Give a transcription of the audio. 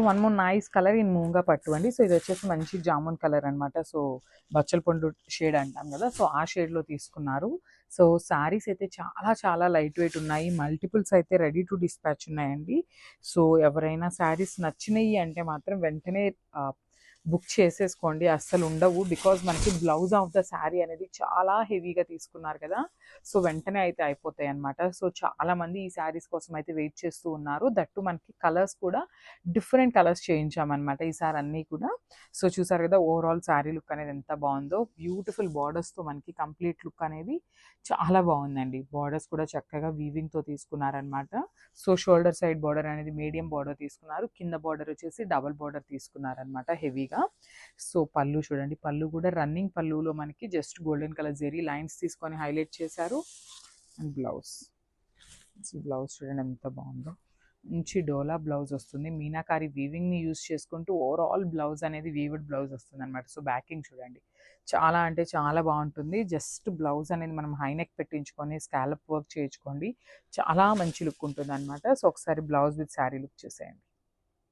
One more nice colour in మూంగా పట్టు అండి. సో ఇది వచ్చేసి మంచి జామున్ కలర్ అనమాట. సో బచ్చల పండు షేడ్ అంటాం కదా, సో ఆ షేడ్లో తీసుకున్నారు. సో శారీస్ అయితే చాలా చాలా లైట్ వెయిట్ ఉన్నాయి. మల్టిపుల్స్ అయితే రెడీ టు డిస్పాచ్ ఉన్నాయండి. సో ఎవరైనా శారీస్ నచ్చినాయి అంటే మాత్రం వెంటనే బుక్ చేసేసుకోండి, అస్సలు ఉండవు. బికాజ్ మనకి బ్లౌజ్ ఆఫ్ ద శారీ అనేది చాలా హెవీగా తీసుకున్నారు కదా, సో వెంటనే అయితే అయిపోతాయి అనమాట. సో చాలా మంది ఈ శారీస్ కోసం అయితే వెయిట్ చేస్తూ ఉన్నారు. దట్టు మనకి కలర్స్ కూడా డిఫరెంట్ కలర్స్ చేయించామన్నమాట ఈసారి అన్నీ కూడా. సో చూసారు కదా ఓవరాల్ శారీ లుక్ అనేది ఎంత బాగుందో. బ్యూటిఫుల్ బార్డర్స్తో మనకి కంప్లీట్ లుక్ అనేది చాలా బాగుందండి. బార్డర్స్ కూడా చక్కగా వీవింగ్తో తీసుకున్నారనమాట. సో షోల్డర్ సైడ్ బార్డర్ అనేది మీడియం బార్డర్ తీసుకున్నారు, కింద బార్డర్ వచ్చేసి డబల్ బార్డర్ తీసుకున్నారనమాట హెవీగా. సో పళ్ళు చూడండి, పళ్ళు కూడా రన్నింగ్ పళ్ళులో మనకి just golden colour zari lines తీసుకొని హైలైట్ చేశారు. అండ్ బ్లౌజ్ చూడండి ఎంత బాగుందో. మంచి డోలా బ్లౌజ్ వస్తుంది, మీనాకారి వీవింగ్ని యూజ్ చేసుకుంటూ ఓవరాల్ బ్లౌజ్ అనేది వీవుడ్ బ్లౌజ్ వస్తుంది అనమాట. సో బ్యాకింగ్ చూడండి చాలా అంటే చాలా బాగుంటుంది. జస్ట్ బ్లౌజ్ అనేది మనం హైనెక్ పెట్టించుకొని స్కాలప్ వర్క్ చేయించుకోండి, చాలా మంచి లుక్ ఉంటుంది అనమాట. సో ఒకసారి బ్లౌజ్ విత్ శారీ లుక్ చూసేయండి.